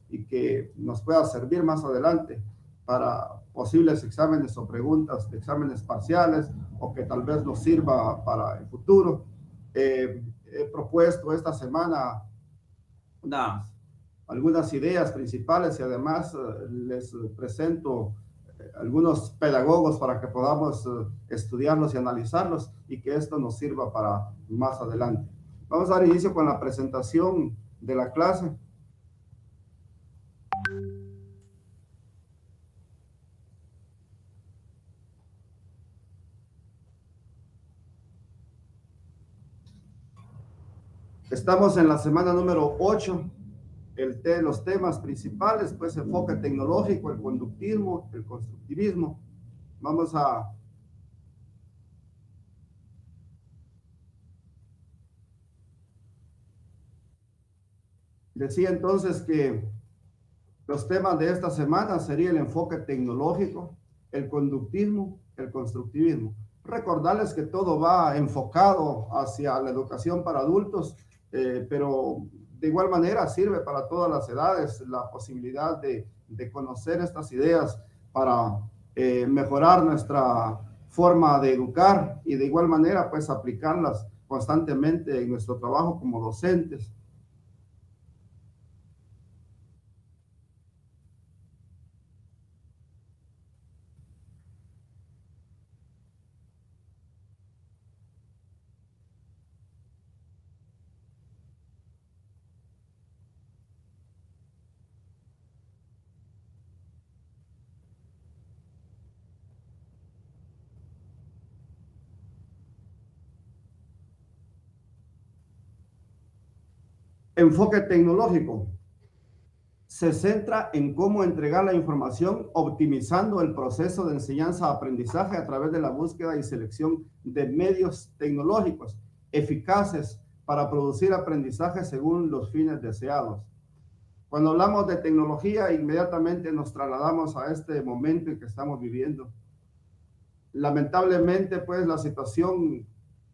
y que nos pueda servir más adelante para posibles exámenes o preguntas de exámenes parciales, o que tal vez nos sirva para el futuro. He propuesto esta semana algunas ideas principales y además les presento algunos pedagogos para que podamos estudiarlos y analizarlos, y que esto nos sirva para más adelante. Vamos a dar inicio con la presentación de la clase. Estamos en la semana número 8. Los temas principales, pues, enfoque tecnológico, el conductismo, el constructivismo. Vamos a decir entonces que los temas de esta semana serían el enfoque tecnológico, el conductismo, el constructivismo. Recordarles que todo va enfocado hacia la educación para adultos, pero de igual manera sirve para todas las edades la posibilidad de conocer estas ideas para mejorar nuestra forma de educar, y de igual manera pues aplicarlas constantemente en nuestro trabajo como docentes. Enfoque tecnológico se centra en cómo entregar la información, optimizando el proceso de enseñanza-aprendizaje a través de la búsqueda y selección de medios tecnológicos eficaces para producir aprendizaje según los fines deseados. Cuando hablamos de tecnología, inmediatamente nos trasladamos a este momento en que estamos viviendo. Lamentablemente, pues, la situación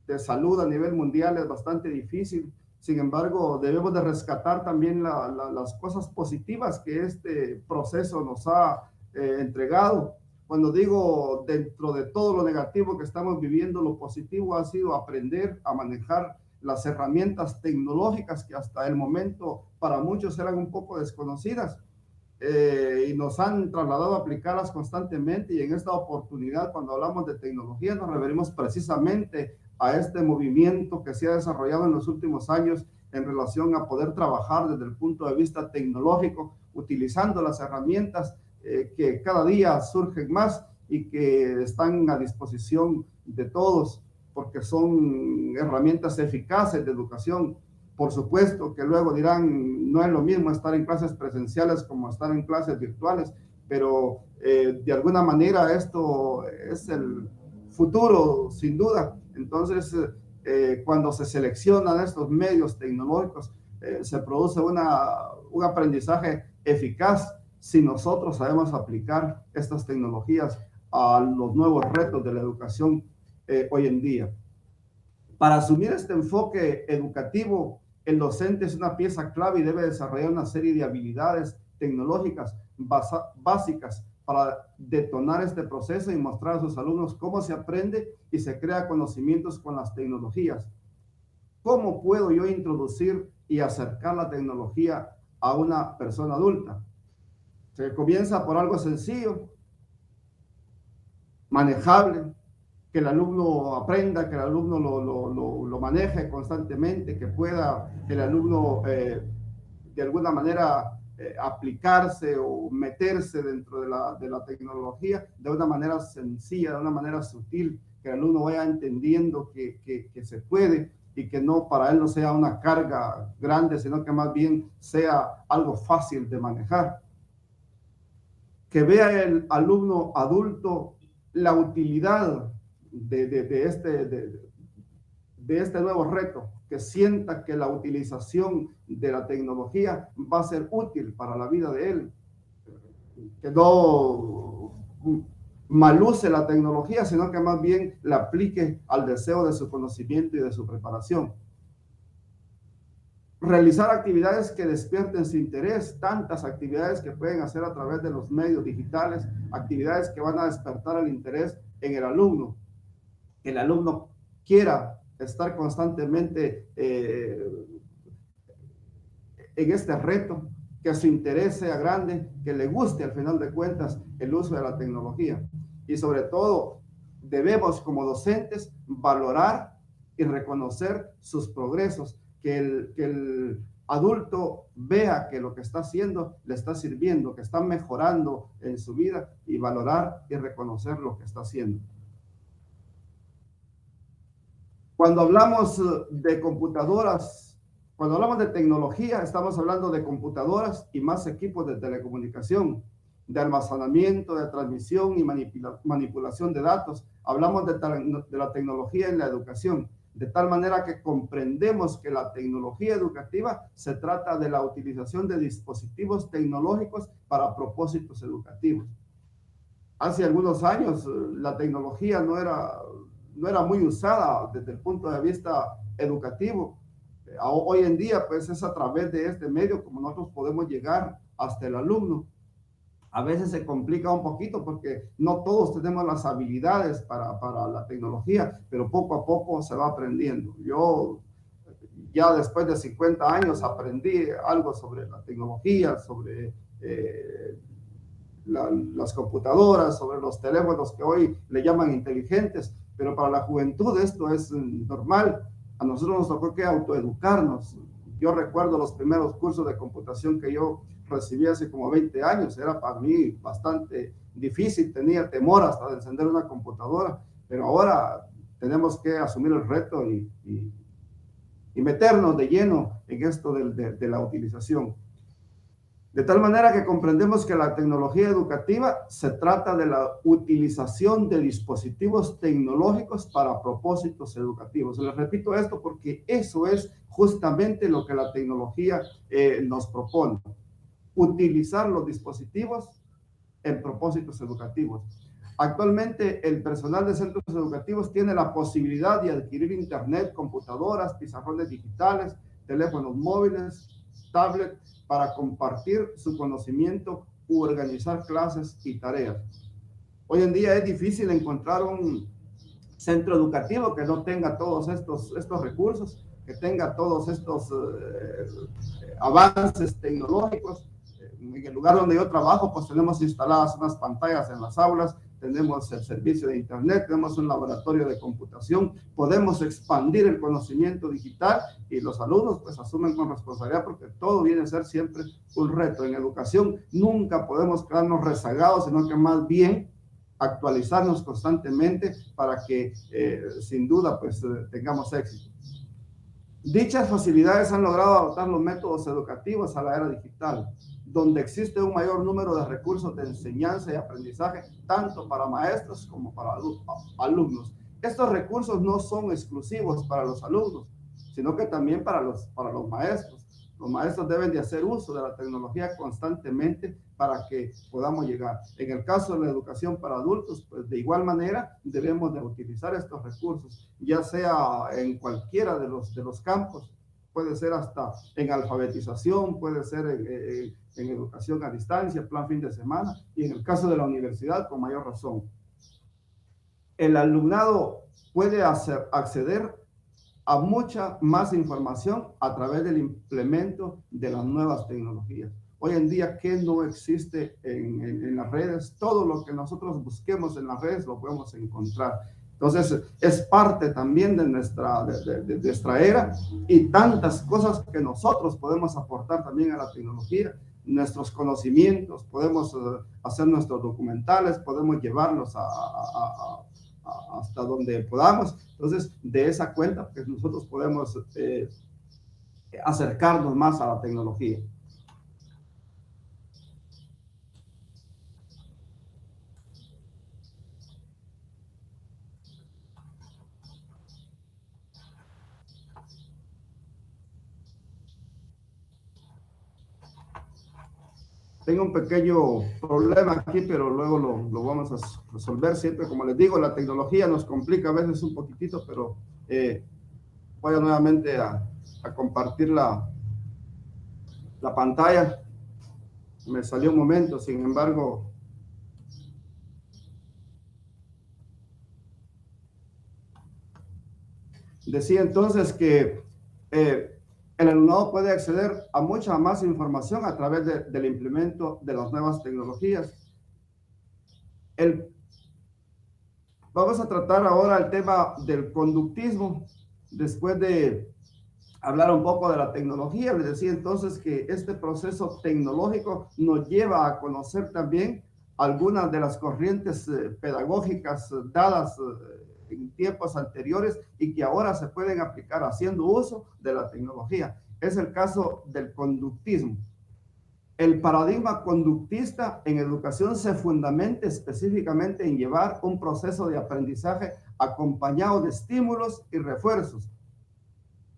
de salud a nivel mundial es bastante difícil. Sin embargo, debemos de rescatar también las cosas positivas que este proceso nos ha entregado. Cuando digo dentro de todo lo negativo que estamos viviendo, lo positivo ha sido aprender a manejar las herramientas tecnológicas que hasta el momento para muchos eran un poco desconocidas. Y nos han trasladado a aplicarlas constantemente, y en esta oportunidad, cuando hablamos de tecnología, nos referimos precisamente a este movimiento que se ha desarrollado en los últimos años en relación a poder trabajar desde el punto de vista tecnológico, utilizando las herramientas que cada día surgen más y que están a disposición de todos, porque son herramientas eficaces de educación. Por supuesto que luego dirán, no es lo mismo estar en clases presenciales como estar en clases virtuales, pero de alguna manera esto es el futuro, sin duda. Entonces, cuando se seleccionan estos medios tecnológicos, se produce un aprendizaje eficaz si nosotros sabemos aplicar estas tecnologías a los nuevos retos de la educación hoy en día. Para asumir este enfoque educativo, el docente es una pieza clave y debe desarrollar una serie de habilidades tecnológicas básicas para detonar este proceso y mostrar a sus alumnos cómo se aprende y se crea conocimientos con las tecnologías. ¿Cómo puedo yo introducir y acercar la tecnología a una persona adulta? Se comienza por algo sencillo, manejable, que el alumno aprenda, que el alumno lo maneje constantemente, que pueda el alumno de alguna manera aplicarse o meterse dentro de la tecnología de una manera sencilla, de una manera sutil, que el alumno vaya entendiendo que se puede, y que no, para él no sea una carga grande, sino que más bien sea algo fácil de manejar. Que vea el alumno adulto la utilidad de este nuevo reto, que sienta que la utilización de la tecnología va a ser útil para la vida de él, que no maluse la tecnología, sino que más bien la aplique al deseo de su conocimiento y de su preparación. realizar actividades que despierten su interés, tantas actividades que pueden hacer a través de los medios digitales, actividades que van a despertar el interés en el alumno, que el alumno quiera estar constantemente en este reto, que su interés sea grande, que le guste al final de cuentas el uso de la tecnología. Y sobre todo, debemos como docentes valorar y reconocer sus progresos, que el adulto vea que lo que está haciendo le está sirviendo, que está mejorando en su vida, y valorar y reconocer lo que está haciendo. Cuando hablamos de computadoras, cuando hablamos de tecnología, estamos hablando de computadoras y más equipos de telecomunicación, de almacenamiento, de transmisión y manipulación de datos. Hablamos de la tecnología en la educación, de tal manera que comprendemos que la tecnología educativa se trata de la utilización de dispositivos tecnológicos para propósitos educativos. Hace algunos años la tecnología no era muy usada desde el punto de vista educativo. Hoy en día, pues es a través de este medio como nosotros podemos llegar hasta el alumno. A veces se complica un poquito porque no todos tenemos las habilidades para la tecnología, pero poco a poco se va aprendiendo. Yo ya después de 50 años aprendí algo sobre la tecnología, sobre las computadoras, sobre los teléfonos que hoy le llaman inteligentes, pero para la juventud esto es normal. A nosotros nos tocó que autoeducarnos. Yo recuerdo los primeros cursos de computación que yo recibí hace como 20 años, era para mí bastante difícil, tenía temor hasta de encender una computadora, pero ahora tenemos que asumir el reto y meternos de lleno en esto de la utilización. De tal manera que comprendemos que la tecnología educativa se trata de la utilización de dispositivos tecnológicos para propósitos educativos. Les repito esto porque eso es justamente lo que la tecnología nos propone. Utilizar los dispositivos en propósitos educativos. Actualmente el personal de centros educativos tiene la posibilidad de adquirir internet, computadoras, pizarrones digitales, teléfonos móviles, tablets, para compartir su conocimiento u organizar clases y tareas. Hoy en día es difícil encontrar un centro educativo que no tenga todos estos recursos, que tenga todos estos avances tecnológicos. En el lugar donde yo trabajo, pues tenemos instaladas unas pantallas en las aulas, tenemos el servicio de internet, tenemos un laboratorio de computación, podemos expandir el conocimiento digital y los alumnos pues asumen con responsabilidad porque todo viene a ser siempre un reto. En educación nunca podemos quedarnos rezagados, sino que más bien actualizarnos constantemente para que sin duda pues tengamos éxito. Dichas facilidades han logrado adaptar los métodos educativos a la era digital, donde existe un mayor número de recursos de enseñanza y aprendizaje, tanto para maestros como para alumnos. Estos recursos no son exclusivos para los alumnos, sino que también para los maestros. Los maestros deben de hacer uso de la tecnología constantemente para que podamos llegar. En el caso de la educación para adultos, pues de igual manera debemos de utilizar estos recursos, ya sea en cualquiera de los campos. Puede ser hasta en alfabetización, puede ser en educación a distancia, plan fin de semana, y en el caso de la universidad, con mayor razón. El alumnado puede acceder a mucha más información a través del implemento de las nuevas tecnologías. Hoy en día, ¿qué no existe en las redes? Todo lo que nosotros busquemos en las redes lo podemos encontrar. Entonces, es parte también de nuestra era y tantas cosas que nosotros podemos aportar también a la tecnología. Nuestros conocimientos, podemos hacer nuestros documentales, podemos llevarlos hasta donde podamos. Entonces, de esa cuenta, pues nosotros podemos acercarnos más a la tecnología. Tengo un pequeño problema aquí, pero luego lo vamos a resolver siempre. Como les digo, la tecnología nos complica a veces un poquitito, pero voy nuevamente a compartir la La pantalla me salió un momento, sin embargo, decía entonces que el alumnado puede acceder a mucha más información a través del implemento de las nuevas tecnologías. Vamos a tratar ahora el tema del conductismo. Después de hablar un poco de la tecnología, les decía entonces que este proceso tecnológico nos lleva a conocer también algunas de las corrientes pedagógicas dadas en tiempos anteriores y que ahora se pueden aplicar haciendo uso de la tecnología. Es el caso del conductismo. El paradigma conductista en educación se fundamenta específicamente en llevar un proceso de aprendizaje acompañado de estímulos y refuerzos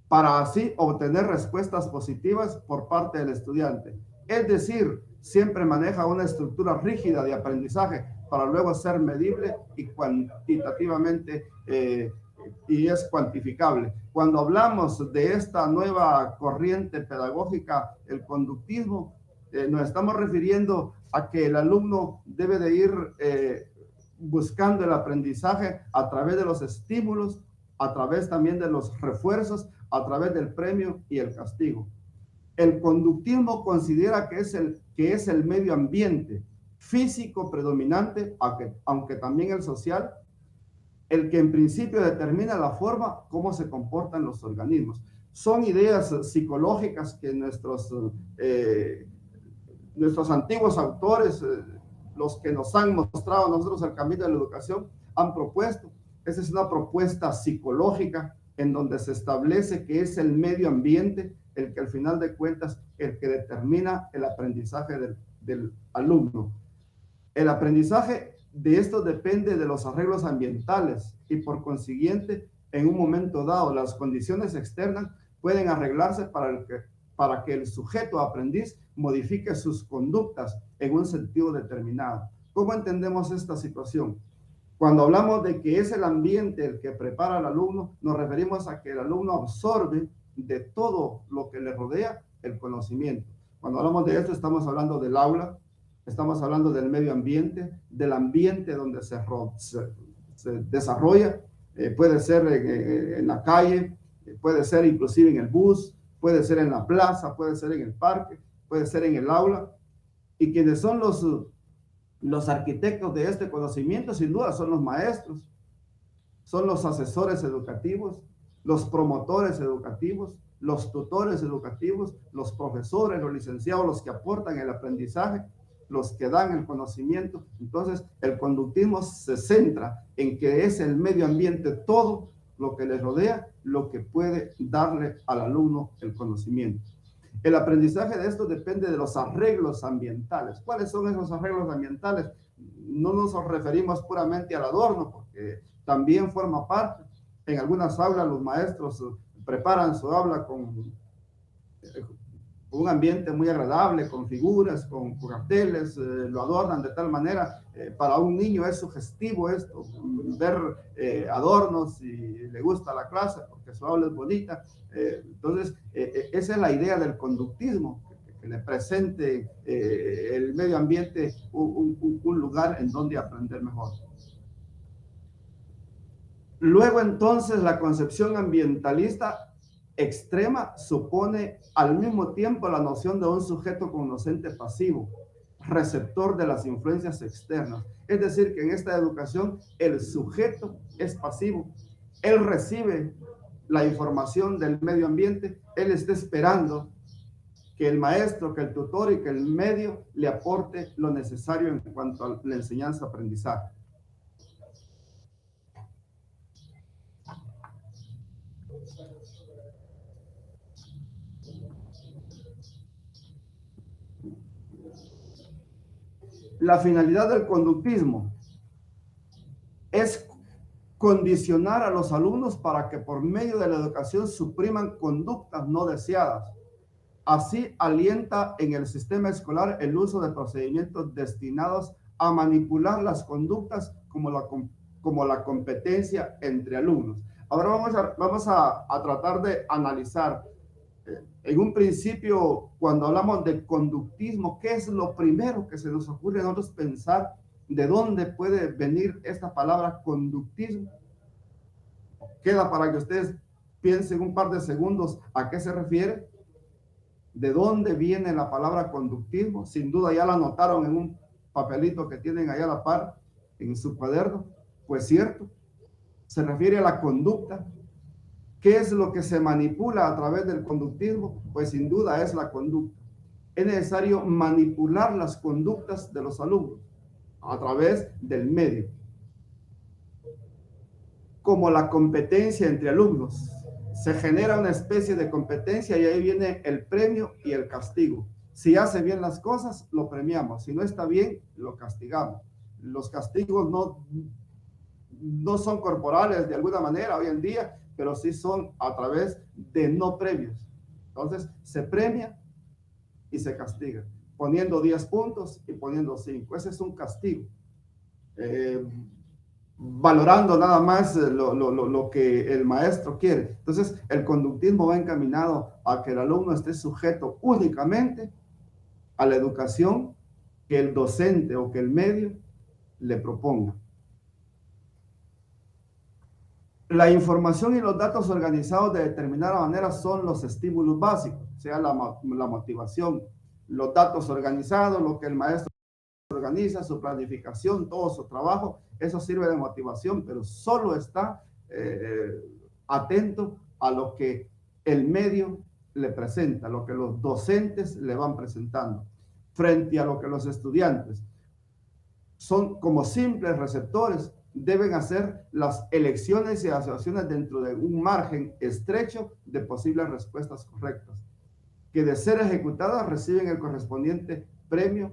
para así obtener respuestas positivas por parte del estudiante. Es decir, siempre maneja una estructura rígida de aprendizaje para luego ser medible y cuantitativamente y es cuantificable. Cuando hablamos de esta nueva corriente pedagógica, el conductismo, nos estamos refiriendo a que el alumno debe de ir buscando el aprendizaje a través de los estímulos, a través también de los refuerzos, a través del premio y el castigo. El conductismo considera que es el medio ambiente físico predominante, aunque también el social, el que en principio determina la forma como se comportan los organismos. Son ideas psicológicas que nuestros antiguos autores, los que nos han mostrado a nosotros el camino de la educación, han propuesto. Esa es una propuesta psicológica en donde se establece que es el medio ambiente el que al final de cuentas el que determina el aprendizaje del alumno. El aprendizaje de esto depende de los arreglos ambientales y por consiguiente en un momento dado las condiciones externas pueden arreglarse para que el sujeto aprendiz modifique sus conductas en un sentido determinado. ¿Cómo entendemos esta situación? Cuando hablamos de que es el ambiente el que prepara al alumno, nos referimos a que el alumno absorbe de todo lo que le rodea el conocimiento. Cuando hablamos de esto, estamos hablando del aula, estamos hablando del medio ambiente, del ambiente donde se desarrolla, puede ser en la calle, puede ser inclusive en el bus, puede ser en la plaza, puede ser en el parque, puede ser en el aula. Y quienes son los arquitectos de este conocimiento, sin duda, son los maestros, son los asesores educativos, los promotores educativos, los tutores educativos, los profesores, los licenciados, los que aportan el aprendizaje, los que dan el conocimiento. Entonces, el conductismo se centra en que es el medio ambiente todo lo que le rodea, lo que puede darle al alumno el conocimiento. El aprendizaje de esto depende de los arreglos ambientales. ¿Cuáles son esos arreglos ambientales? No nos referimos puramente al adorno, porque también forma parte. En algunas aulas los maestros preparan su aula con un ambiente muy agradable, con figuras, con carteles, lo adornan de tal manera, para un niño es sugestivo esto, ver adornos y le gusta la clase porque su aula es bonita. Entonces, esa es la idea del conductismo, que le presente el medio ambiente un lugar en donde aprender mejor. Luego, entonces, la concepción ambientalista extrema supone al mismo tiempo la noción de un sujeto conocente pasivo, receptor de las influencias externas. Es decir, que en esta educación el sujeto es pasivo. Él recibe la información del medio ambiente, él está esperando que el maestro, que el tutor y que el medio le aporte lo necesario en cuanto a la enseñanza-aprendizaje. La finalidad del conductismo es condicionar a los alumnos para que por medio de la educación supriman conductas no deseadas. Así alienta en el sistema escolar el uso de procedimientos destinados a manipular las conductas como la competencia entre alumnos. Ahora vamos a tratar de analizar En un principio, cuando hablamos de conductismo, ¿qué es lo primero que se nos ocurre a nosotros pensar? ¿De dónde puede venir esta palabra conductismo? Queda para que ustedes piensen un par de segundos a qué se refiere. ¿De dónde viene la palabra conductismo? Sin duda ya la anotaron en un papelito que tienen allá a la par, en su cuaderno. Pues cierto, se refiere a la conducta. ¿Qué es lo que se manipula a través del conductismo? Pues sin duda es la conducta. Es necesario manipular las conductas de los alumnos a través del medio. Como la competencia entre alumnos. Se genera una especie de competencia y ahí viene el premio y el castigo. Si hace bien las cosas, lo premiamos. Si no está bien, lo castigamos. Los castigos no son corporales de alguna manera hoy en día, pero sí son a través de no premios. Entonces, se premia y se castiga, poniendo 10 puntos y poniendo 5. Ese es un castigo. Valorando nada más lo que el maestro quiere. Entonces, el conductismo va encaminado a que el alumno esté sujeto únicamente a la educación que el docente o que el medio le proponga. La información y los datos organizados de determinada manera son los estímulos básicos, o sea, la motivación, los datos organizados, lo que el maestro organiza, su planificación, todo su trabajo, eso sirve de motivación, pero solo está atento a lo que el medio le presenta, lo que los docentes le van presentando, frente a lo que los estudiantes son como simples receptores, deben hacer las elecciones y asociaciones dentro de un margen estrecho de posibles respuestas correctas, que de ser ejecutadas reciben el correspondiente premio,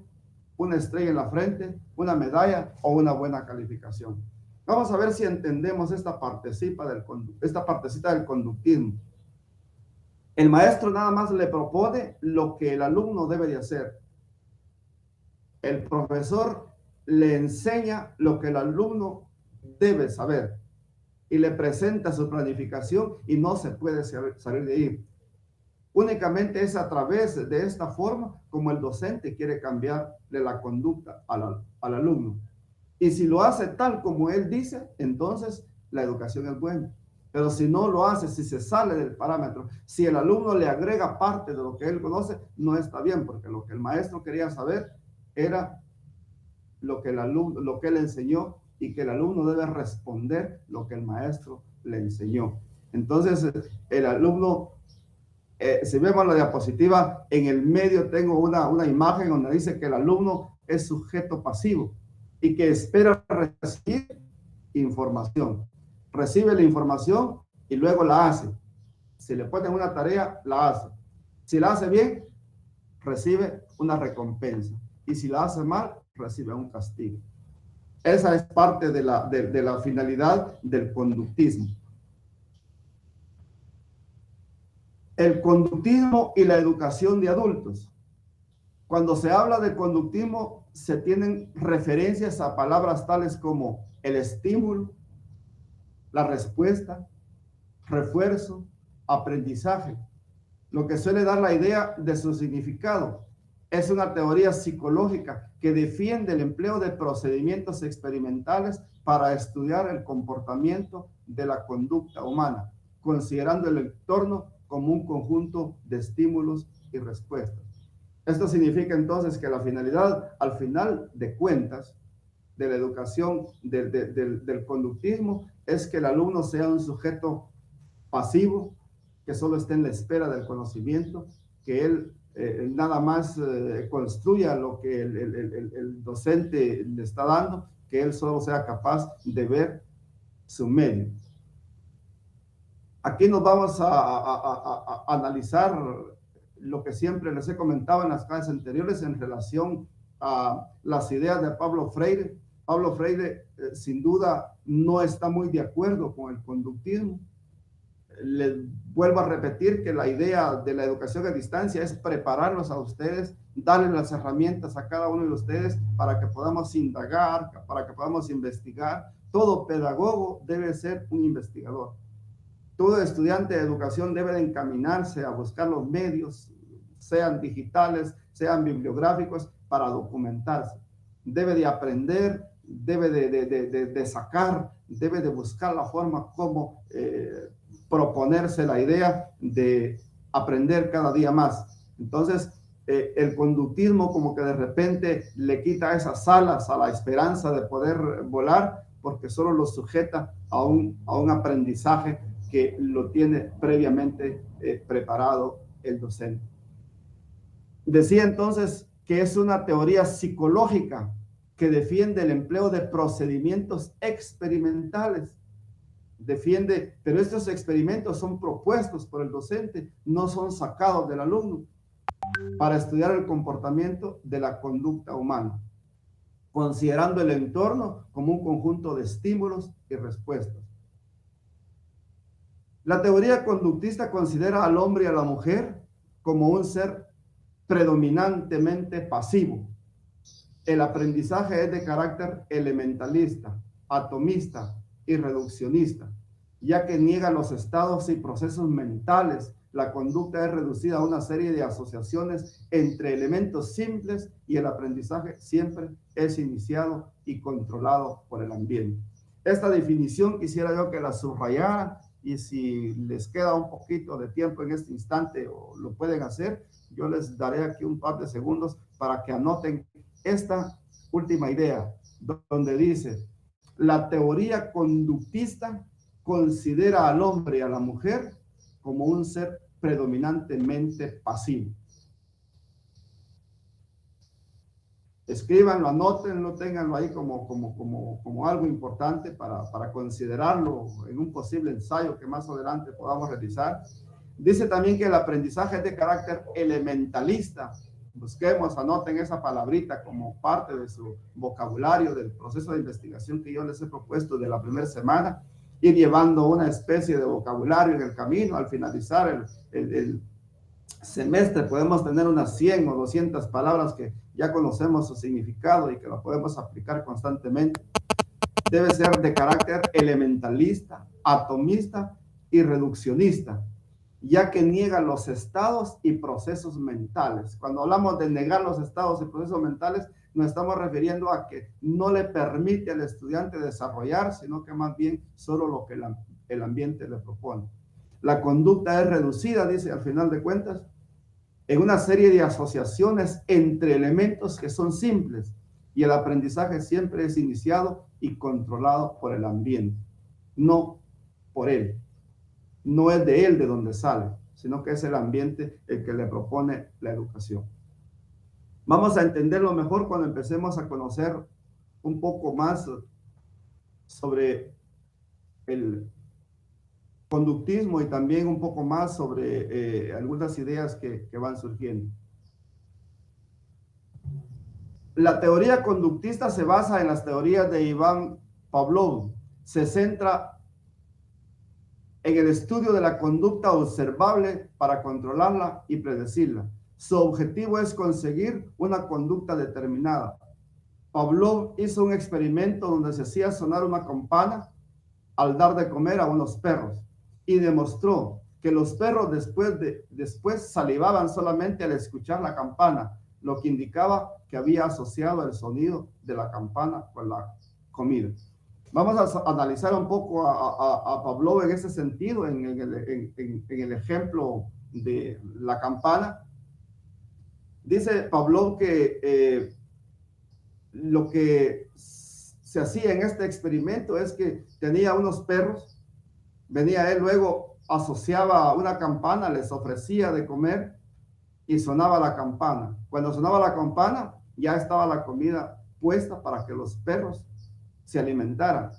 una estrella en la frente, una medalla o una buena calificación. Vamos a ver si entendemos esta partecita del conductismo. El maestro nada más le propone lo que el alumno debe de hacer. El profesor le enseña lo que el alumno debe saber y le presenta su planificación y no se puede salir de ahí. Únicamente es a través de esta forma como el docente quiere cambiarle la conducta al alumno. Y si lo hace tal como él dice, entonces la educación es buena. Pero si no lo hace, si se sale del parámetro, si el alumno le agrega parte de lo que él conoce, no está bien, porque lo que el maestro quería saber era lo que él enseñó y que el alumno debe responder lo que el maestro le enseñó. Entonces, el alumno, si vemos la diapositiva, en el medio tengo una imagen donde dice que el alumno es sujeto pasivo y que espera recibir información. Recibe la información y luego la hace. Si le ponen una tarea, la hace. Si la hace bien, recibe una recompensa. Y si la hace mal, recibe un castigo. Esa es parte de la finalidad del conductismo. El conductismo y la educación de adultos. Cuando se habla de conductismo, se tienen referencias a palabras tales como el estímulo, la respuesta, refuerzo, aprendizaje, lo que suele dar la idea de su significado. Es una teoría psicológica que defiende el empleo de procedimientos experimentales para estudiar el comportamiento de la conducta humana, considerando el entorno como un conjunto de estímulos y respuestas. Esto significa entonces que la finalidad, al final de cuentas, de la educación del conductismo, es que el alumno sea un sujeto pasivo, que solo esté en la espera del conocimiento, que él nada más construya lo que el docente le está dando, que él solo sea capaz de ver su medio. Aquí nos vamos a analizar lo que siempre les he comentado en las clases anteriores en relación a las ideas de Pablo Freire. Pablo Freire sin duda no está muy de acuerdo con el conductismo. Les vuelvo a repetir que la idea de la educación a distancia es prepararlos a ustedes, darles las herramientas a cada uno de ustedes para que podamos indagar, para que podamos investigar. Todo pedagogo debe ser un investigador. todo estudiante de educación debe de encaminarse a buscar los medios, sean digitales, sean bibliográficos, para documentarse. Debe de aprender, debe de sacar, debe de buscar la forma como proponerse la idea de aprender cada día más. Entonces, el conductismo como que de repente le quita esas alas a la esperanza de poder volar, porque solo lo sujeta a un aprendizaje que lo tiene previamente preparado el docente. Decía entonces que es una teoría psicológica que defiende el empleo de procedimientos experimentales. Defiende, pero estos experimentos son propuestos por el docente, no son sacados del alumno, para estudiar el comportamiento de la conducta humana, considerando el entorno como un conjunto de estímulos y respuestas. La teoría conductista considera al hombre y a la mujer como un ser predominantemente pasivo. El aprendizaje es de carácter elementalista, atomista y reduccionista, ya que niega los estados y procesos mentales. La conducta es reducida a una serie de asociaciones entre elementos simples y el aprendizaje siempre es iniciado y controlado por el ambiente. Esta definición quisiera yo que la subrayara, y si les queda un poquito de tiempo en este instante o lo pueden hacer, yo les daré aquí un par de segundos para que anoten esta última idea, donde dice: la teoría conductista considera al hombre y a la mujer como un ser predominantemente pasivo. Escríbanlo, anótenlo, ténganlo ahí como algo importante para considerarlo en un posible ensayo que más adelante podamos realizar. Dice también que el aprendizaje es de carácter elementalista. Busquemos, anoten esa palabrita como parte de su vocabulario del proceso de investigación que yo les he propuesto de la primera semana, ir llevando una especie de vocabulario en el camino. Al finalizar el semestre podemos tener unas 100 o 200 palabras que ya conocemos su significado y que lo podemos aplicar constantemente. Debe ser de carácter elementalista, atomista y reduccionista, ya que niega los estados y procesos mentales. Cuando hablamos de negar los estados y procesos mentales, nos estamos refiriendo a que no le permite al estudiante desarrollar, sino que más bien solo lo que el ambiente le propone. La conducta es reducida, dice, al final de cuentas, en una serie de asociaciones entre elementos que son simples, y el aprendizaje siempre es iniciado y controlado por el ambiente, no por él. No es de él de donde sale, sino que es el ambiente el que le propone la educación. Vamos a entenderlo mejor cuando empecemos a conocer un poco más sobre el conductismo y también un poco más sobre algunas ideas que van surgiendo. La teoría conductista se basa en las teorías de Iván Pavlov. Se centra en el estudio de la conducta observable para controlarla y predecirla. Su objetivo es conseguir una conducta determinada. Pavlov hizo un experimento donde se hacía sonar una campana al dar de comer a unos perros, y demostró que los perros después salivaban solamente al escuchar la campana, lo que indicaba que había asociado el sonido de la campana con la comida. Vamos a analizar un poco a Pavlov en ese sentido, en el ejemplo de la campana. Dice Pavlov que lo que se hacía en este experimento es que tenía unos perros, venía él, luego asociaba una campana, les ofrecía de comer y sonaba la campana. Cuando sonaba la campana, ya estaba la comida puesta para que los perros se alimentaran.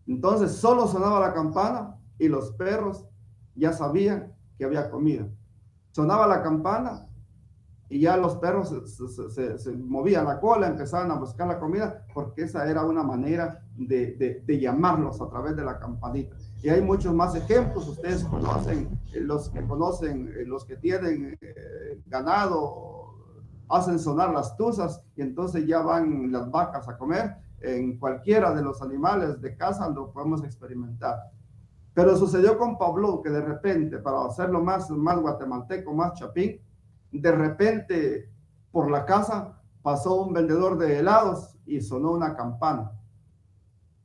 Entonces solo sonaba la campana y los perros ya sabían que había comida. Sonaba la campana y ya los perros se movían la cola, empezaban a buscar la comida, porque esa era una manera de llamarlos a través de la campanita. Y hay muchos más ejemplos. Ustedes conocen, los que tienen ganado, hacen sonar las tuzas y entonces ya van las vacas a comer. En cualquiera de los animales de casa lo podemos experimentar. Pero sucedió con Pablo que de repente, para hacerlo más guatemalteco, más chapín, de repente por la casa pasó un vendedor de helados y sonó una campana.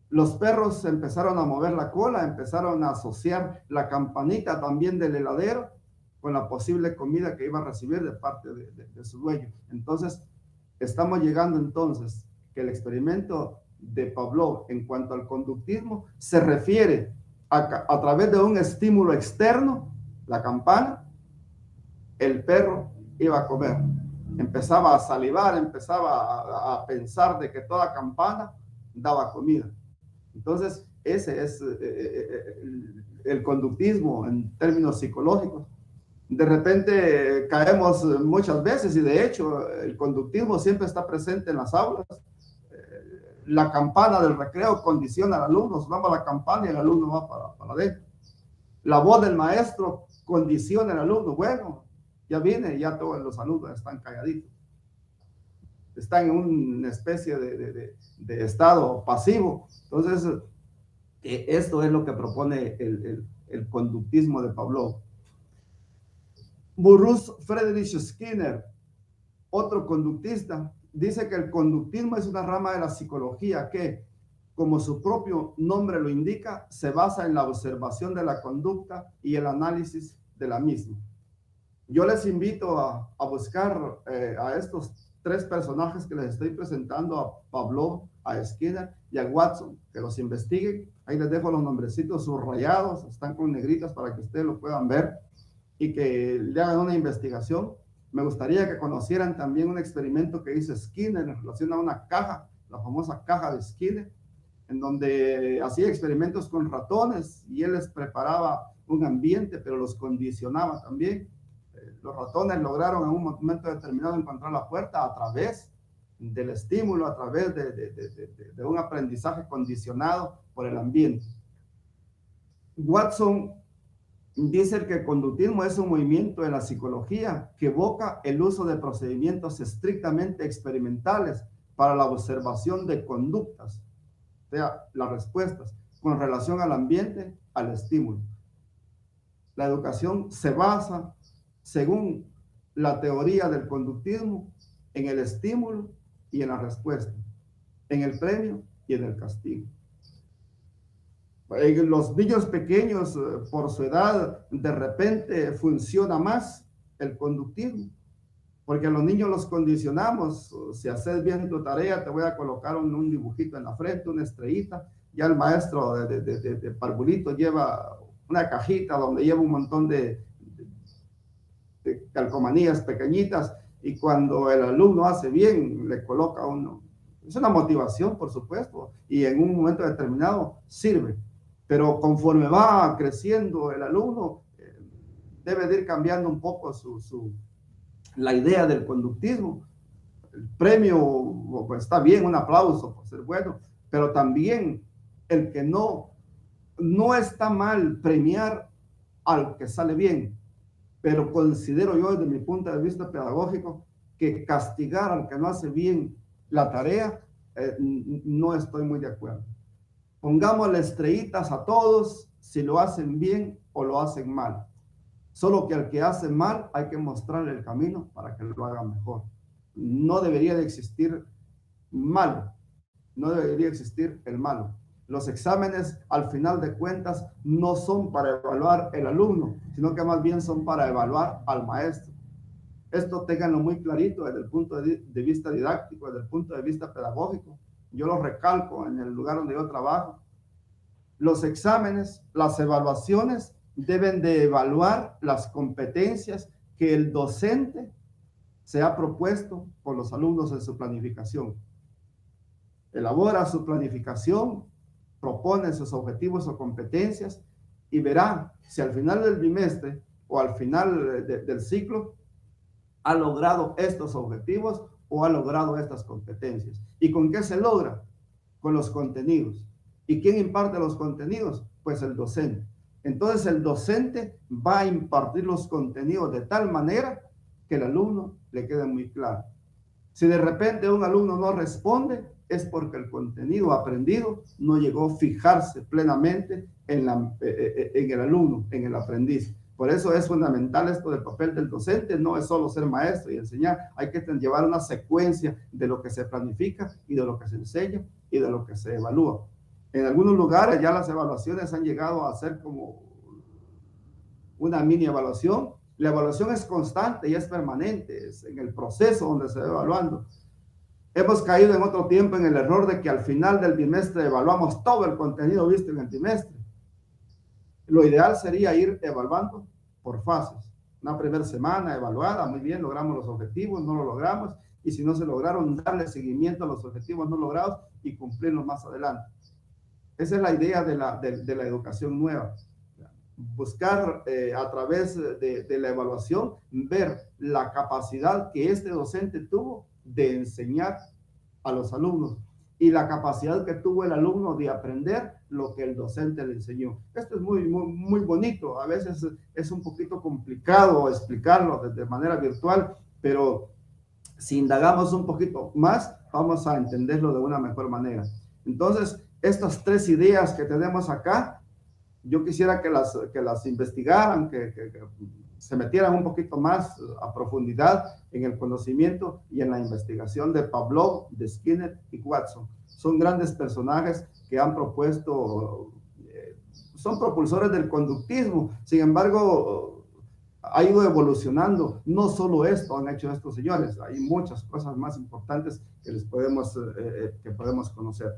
Los perros empezaron a mover la cola, empezaron a asociar la campanita también del heladero con la posible comida que iba a recibir de parte de su dueño. Entonces, estamos llegando entonces que el experimento de Pavlov en cuanto al conductismo se refiere a través de un estímulo externo, la campana, el perro iba a comer. Empezaba a salivar, empezaba a pensar de que toda campana daba comida. Entonces, ese es el conductismo en términos psicológicos. De repente caemos muchas veces y de hecho el conductismo siempre está presente en las aulas. La campana del recreo condiciona al alumno, sonaba la campana y el alumno va para adentro. La voz del maestro condiciona al alumno. Bueno, ya viene, ya todos los alumnos están calladitos. Están en una especie de estado pasivo. Entonces, esto es lo que propone el conductismo de Pavlov. Bruce Friedrich Skinner, otro conductista, dice que el conductismo es una rama de la psicología que, como su propio nombre lo indica, se basa en la observación de la conducta y el análisis de la misma. Yo les invito a buscar a estos tres personajes que les estoy presentando, a Pavlov, a Skinner y a Watson, que los investiguen. Ahí les dejo los nombrecitos subrayados, están con negritas para que ustedes lo puedan ver y que le hagan una investigación. Me gustaría que conocieran también un experimento que hizo Skinner en relación a una caja, la famosa caja de Skinner, en donde hacía experimentos con ratones y él les preparaba un ambiente, pero los condicionaba también. Los ratones lograron en un momento determinado encontrar la puerta a través del estímulo, a través de un aprendizaje condicionado por el ambiente. Watson dice que el conductismo es un movimiento de la psicología que evoca el uso de procedimientos estrictamente experimentales para la observación de conductas, o sea, las respuestas con relación al ambiente, al estímulo. La educación se basa, según la teoría del conductismo, en el estímulo y en la respuesta, en el premio y en el castigo. En los niños pequeños, por su edad, de repente funciona más el conductismo, porque a los niños los condicionamos. Si haces bien tu tarea, te voy a colocar un dibujito en la frente, una estrellita. Ya el maestro de parvulito lleva una cajita donde lleva un montón de calcomanías pequeñitas, y cuando el alumno hace bien, le coloca uno. Es una motivación, por supuesto, y en un momento determinado sirve. Pero conforme va creciendo el alumno, debe de ir cambiando un poco la idea del conductismo. El premio, pues está bien, un aplauso por ser bueno, pero también el que no está mal premiar al que sale bien, pero considero yo desde mi punto de vista pedagógico que castigar al que no hace bien la tarea, no estoy muy de acuerdo. Pongámosle estrellitas a todos si lo hacen bien o lo hacen mal. Solo que al que hace mal hay que mostrarle el camino para que lo haga mejor. No debería de existir malo, no debería existir el malo. Los exámenes, al final de cuentas, no son para evaluar el alumno, sino que más bien son para evaluar al maestro. Esto ténganlo muy clarito desde el punto de vista didáctico, desde el punto de vista pedagógico. Yo lo recalco en el lugar donde yo trabajo. Los exámenes, las evaluaciones deben de evaluar las competencias que el docente se ha propuesto con los alumnos en su planificación. Elabora su planificación, propone sus objetivos o competencias y verá si al final del bimestre o al final del ciclo ha logrado estos objetivos o ha logrado estas competencias. ¿Y con qué se logra? Con los contenidos. ¿Y quién imparte los contenidos? Pues el docente. Entonces el docente va a impartir los contenidos de tal manera que el alumno le quede muy claro. Si de repente un alumno no responde, es porque el contenido aprendido no llegó a fijarse plenamente en el alumno, en el aprendiz. Por eso es fundamental esto del papel del docente, no es solo ser maestro y enseñar, hay que llevar una secuencia de lo que se planifica y de lo que se enseña y de lo que se evalúa. En algunos lugares ya las evaluaciones han llegado a ser como una mini evaluación. La evaluación es constante y es permanente, es en el proceso donde se va evaluando. Hemos caído en otro tiempo en el error de que al final del trimestre evaluamos todo el contenido visto en el trimestre. Lo ideal sería ir evaluando por fases. Una primera semana evaluada, muy bien, logramos los objetivos, no lo logramos, y si no se lograron, darle seguimiento a los objetivos no logrados y cumplirlos más adelante. Esa es la idea de la educación nueva. Buscar a través de la evaluación, ver la capacidad que este docente tuvo de enseñar a los alumnos y la capacidad que tuvo el alumno de aprender lo que el docente le enseñó. Esto es muy bonito. A veces es un poquito complicado explicarlo de manera virtual, pero si indagamos un poquito más, vamos a entenderlo de una mejor manera. Entonces, estas tres ideas que tenemos acá, yo quisiera que las investigaran, que se metieran un poquito más a profundidad en el conocimiento y en la investigación de Pavlov, de Skinner y Watson. Son grandes personajes que han propuesto, son propulsores del conductismo. Sin embargo, ha ido evolucionando. No solo esto han hecho estos señores, hay muchas cosas más importantes que podemos conocer.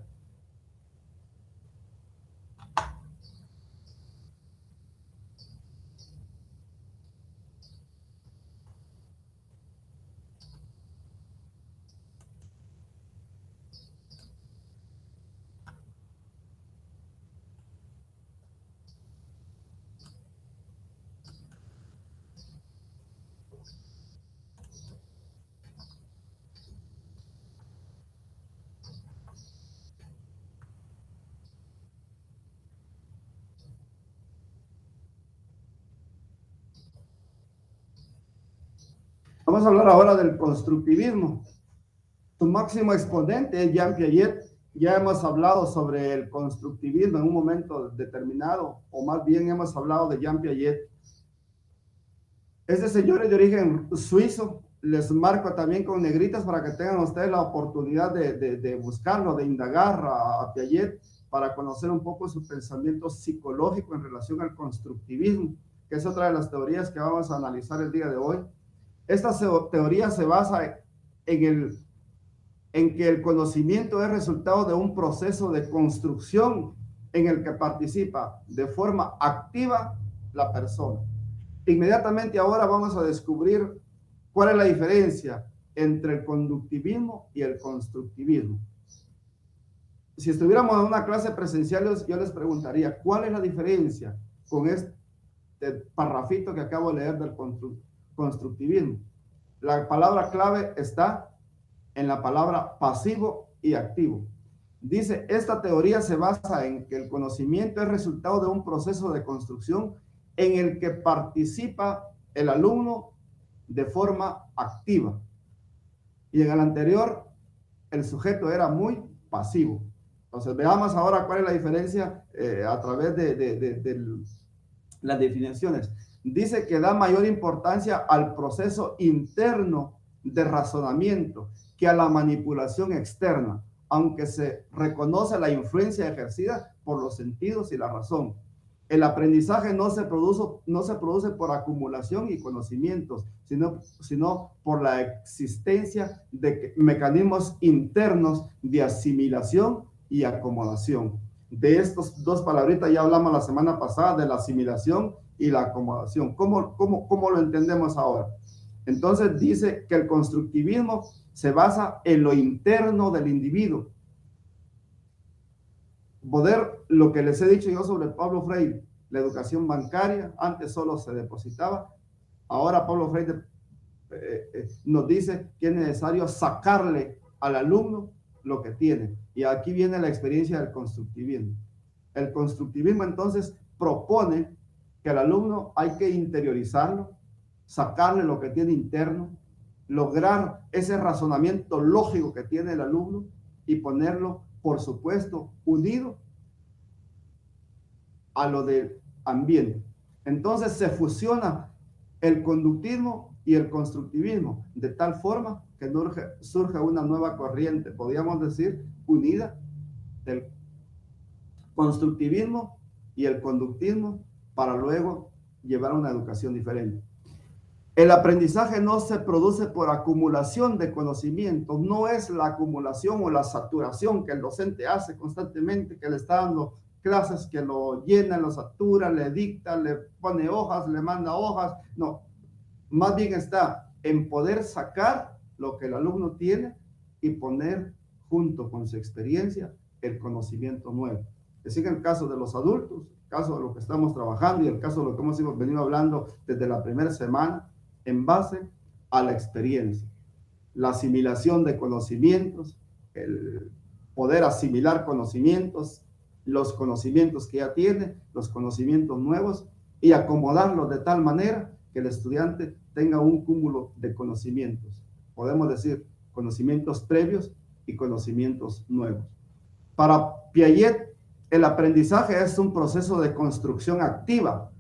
Vamos a hablar ahora del constructivismo. Su máximo exponente es Jean Piaget. Ya hemos hablado sobre el constructivismo en un momento determinado, o más bien hemos hablado de Jean Piaget. Este señor es de origen suizo. Les marco también con negritas para que tengan ustedes la oportunidad de buscarlo, de indagar a Piaget para conocer un poco su pensamiento psicológico en relación al constructivismo, que es otra de las teorías que vamos a analizar el día de hoy. Esta teoría se basa en que el conocimiento es resultado de un proceso de construcción en el que participa de forma activa la persona. Inmediatamente ahora vamos a descubrir cuál es la diferencia entre el conductivismo y el constructivismo. Si estuviéramos en una clase presencial, yo les preguntaría, ¿cuál es la diferencia con este parrafito que acabo de leer del constructivismo? La palabra clave está en la palabra pasivo y activo. Dice, esta teoría se basa en que el conocimiento es resultado de un proceso de construcción en el que participa el alumno de forma activa. Y en el anterior, el sujeto era muy pasivo. Entonces, veamos ahora cuál es la diferencia a través de las definiciones. Dice que da mayor importancia al proceso interno de razonamiento que a la manipulación externa, aunque se reconoce la influencia ejercida por los sentidos y la razón. El aprendizaje no se produce por acumulación y conocimientos, sino por la existencia de mecanismos internos de asimilación y acomodación. De estos dos palabritas ya hablamos la semana pasada, de la asimilación y la acomodación. ¿Cómo lo entendemos ahora? Entonces dice que el constructivismo se basa en lo interno del individuo. Poder, lo que les he dicho yo sobre Pablo Freire, la educación bancaria, antes solo se depositaba, ahora Pablo Freire nos dice que es necesario sacarle al alumno lo que tiene. Y aquí viene la experiencia del constructivismo. El constructivismo entonces propone que al alumno hay que interiorizarlo, sacarle lo que tiene interno, lograr ese razonamiento lógico que tiene el alumno y ponerlo, por supuesto, unido a lo del ambiente. Entonces se fusiona el conductismo y el constructivismo de tal forma que surge una nueva corriente, podríamos decir, unida del constructivismo y el conductismo para luego llevar una educación diferente. El aprendizaje no se produce por acumulación de conocimientos, no es la acumulación o la saturación que el docente hace constantemente, que le está dando clases, que lo llena, lo satura, le dicta, le pone hojas, le manda hojas. No, más bien está en poder sacar lo que el alumno tiene y poner junto con su experiencia el conocimiento nuevo. Es decir, en el caso de los adultos, el caso de lo que estamos trabajando y el caso de lo que hemos venido hablando desde la primera semana, en base a la experiencia, la asimilación de conocimientos, el poder asimilar conocimientos, los conocimientos que ya tiene, los conocimientos nuevos y acomodarlos de tal manera que el estudiante tenga un cúmulo de conocimientos. Podemos decir conocimientos previos y conocimientos nuevos. Para Piaget, el aprendizaje es un proceso de construcción activa,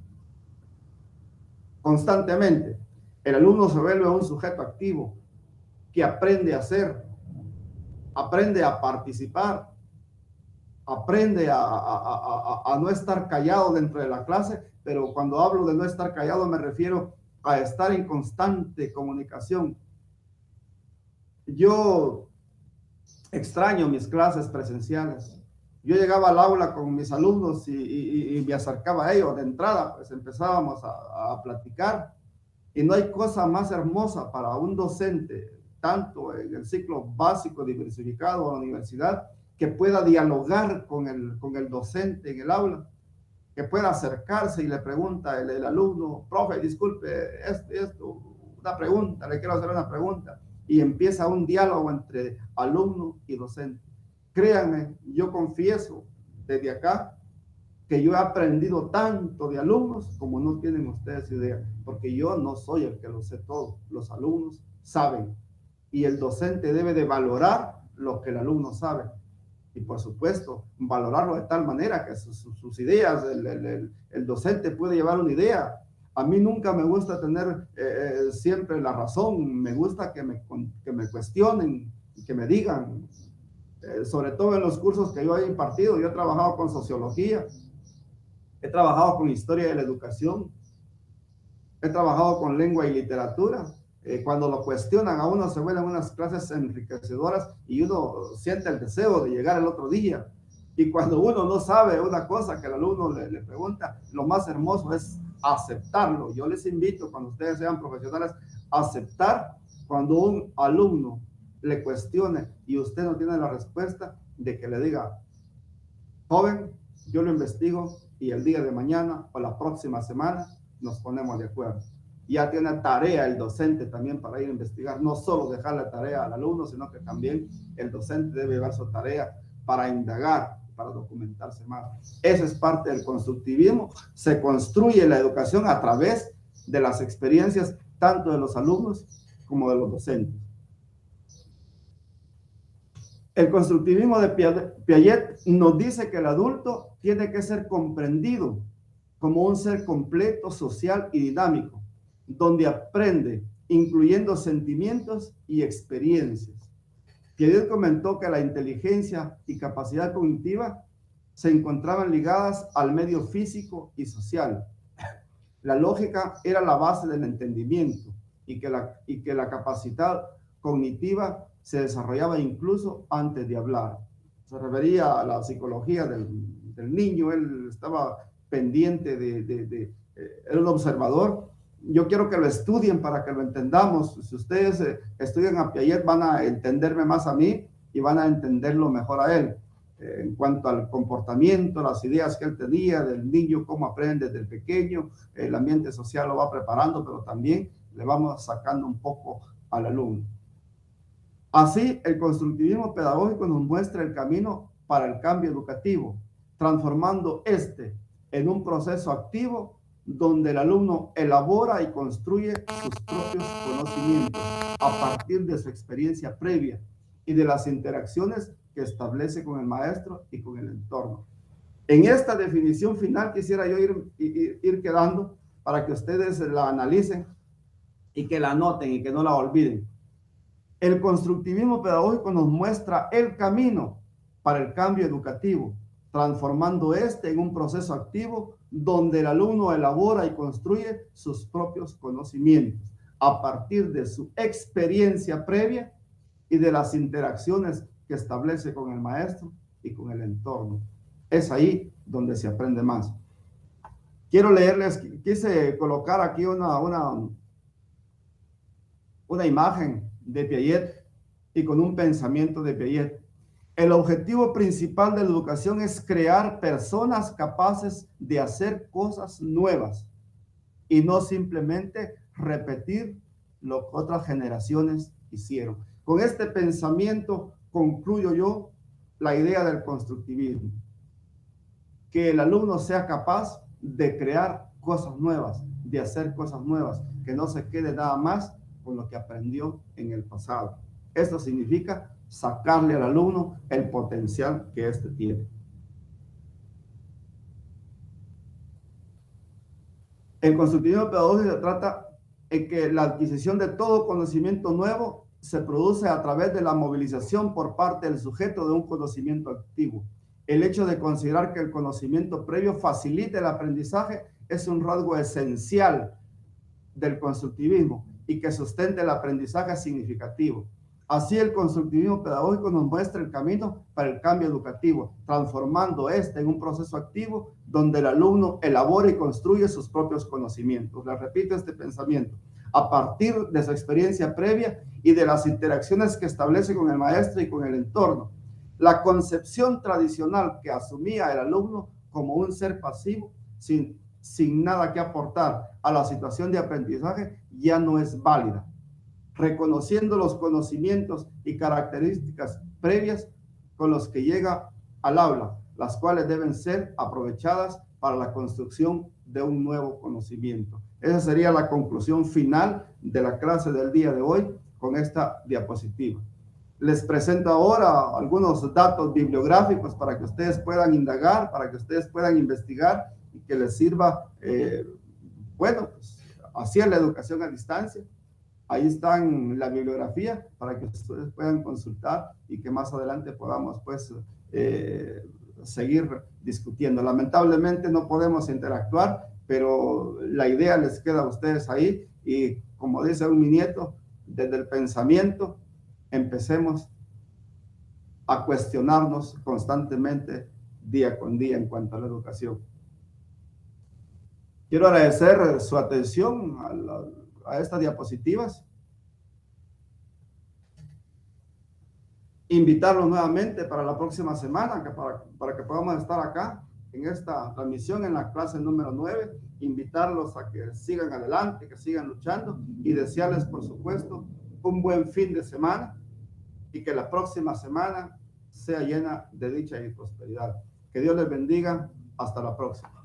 constantemente. El alumno se vuelve un sujeto activo que aprende a hacer, aprende a participar, aprende a no estar callado dentro de la clase, pero cuando hablo de no estar callado me refiero a estar en constante comunicación. Yo extraño mis clases presenciales. Yo llegaba al aula con mis alumnos y me acercaba a ellos de entrada, pues empezábamos a platicar. Y no hay cosa más hermosa para un docente, tanto en el ciclo básico diversificado o la universidad, que pueda dialogar con el docente en el aula, que pueda acercarse y le pregunta el alumno, profe, disculpe, esto, una pregunta, le quiero hacer una pregunta, y empieza un diálogo entre alumno y docente. Créanme, yo confieso desde acá que yo he aprendido tanto de alumnos como no tienen ustedes idea, porque yo no soy el que lo sé todo, los alumnos saben, y el docente debe de valorar lo que el alumno sabe, y por supuesto, valorarlo de tal manera que sus ideas, el docente puede llevar una idea. A mí nunca me gusta tener siempre la razón, me gusta que me cuestionen, que me digan, sobre todo en los cursos que yo he impartido. Yo he trabajado con sociología, he trabajado con historia de la educación, he trabajado con lengua y literatura. Cuando lo cuestionan a uno se vuelven unas clases enriquecedoras y uno siente el deseo de llegar el otro día. Y cuando uno no sabe una cosa que el alumno le pregunta, lo más hermoso es aceptarlo. Yo les invito, cuando ustedes sean profesionales, a aceptar cuando un alumno le cuestione y usted no tiene la respuesta, de que le diga, joven, yo lo investigo y el día de mañana o la próxima semana nos ponemos de acuerdo. Ya tiene tarea el docente también para ir a investigar, no solo dejar la tarea al alumno, sino que también el docente debe llevar su tarea para indagar, para documentarse más. Esa es parte del constructivismo. Se construye la educación a través de las experiencias tanto de los alumnos como de los docentes. El constructivismo de Piaget nos dice que el adulto tiene que ser comprendido como un ser completo, social y dinámico, donde aprende, incluyendo sentimientos y experiencias. Piaget comentó que la inteligencia y capacidad cognitiva se encontraban ligadas al medio físico y social. La lógica era la base del entendimiento y que la capacidad cognitiva se desarrollaba incluso antes de hablar. Se refería a la psicología del niño, él estaba pendiente era un observador. Yo quiero que lo estudien para que lo entendamos. Si ustedes estudian a Piaget, van a entenderme más a mí y van a entenderlo mejor a él. En cuanto al comportamiento, las ideas que él tenía del niño, cómo aprende desde el pequeño, el ambiente social lo va preparando, pero también le vamos sacando un poco al alumno. Así, el constructivismo pedagógico nos muestra el camino para el cambio educativo, transformando este en un proceso activo donde el alumno elabora y construye sus propios conocimientos a partir de su experiencia previa y de las interacciones que establece con el maestro y con el entorno. En esta definición final quisiera yo ir quedando para que ustedes la analicen y que la anoten y que no la olviden. El constructivismo pedagógico nos muestra el camino para el cambio educativo, transformando este en un proceso activo donde el alumno elabora y construye sus propios conocimientos a partir de su experiencia previa y de las interacciones que establece con el maestro y con el entorno. Es ahí donde se aprende más. Quiero leerles, quise colocar aquí una imagen de Piaget y con un pensamiento de Piaget. El objetivo principal de la educación es crear personas capaces de hacer cosas nuevas y no simplemente repetir lo que otras generaciones hicieron. Con este pensamiento concluyo yo la idea del constructivismo. Que el alumno sea capaz de crear cosas nuevas, de hacer cosas nuevas, que no se quede nada más con lo que aprendió en el pasado. Esto significa sacarle al alumno el potencial que éste tiene. El constructivismo pedagógico se trata en que la adquisición de todo conocimiento nuevo se produce a través de la movilización por parte del sujeto de un conocimiento activo. El hecho de considerar que el conocimiento previo facilita el aprendizaje es un rasgo esencial del constructivismo y que sustenta el aprendizaje significativo. Así, el constructivismo pedagógico nos muestra el camino para el cambio educativo, transformando este en un proceso activo donde el alumno elabora y construye sus propios conocimientos. Les repito este pensamiento. A partir de su experiencia previa y de las interacciones que establece con el maestro y con el entorno. La concepción tradicional que asumía el alumno como un ser pasivo, sin nada que aportar a la situación de aprendizaje, ya no es válida. Reconociendo los conocimientos y características previas con los que llega al aula, las cuales deben ser aprovechadas para la construcción de un nuevo conocimiento. Esa sería la conclusión final de la clase del día de hoy con esta diapositiva. Les presento ahora algunos datos bibliográficos para que ustedes puedan indagar, para que ustedes puedan investigar y que les sirva, pues, hacia la educación a distancia. Ahí están la bibliografía para que ustedes puedan consultar y que más adelante podamos, pues, seguir discutiendo. Lamentablemente no podemos interactuar, pero la idea les queda a ustedes ahí y, como dice mi nieto, desde el pensamiento empecemos a cuestionarnos constantemente día con día en cuanto a la educación. Quiero agradecer su atención a estas diapositivas. Invitarlos nuevamente para la próxima semana, para que podamos estar acá en esta transmisión en la clase número 9. Invitarlos a que sigan adelante, que sigan luchando y desearles, por supuesto, un buen fin de semana y que la próxima semana sea llena de dicha y prosperidad. Que Dios les bendiga. Hasta la próxima.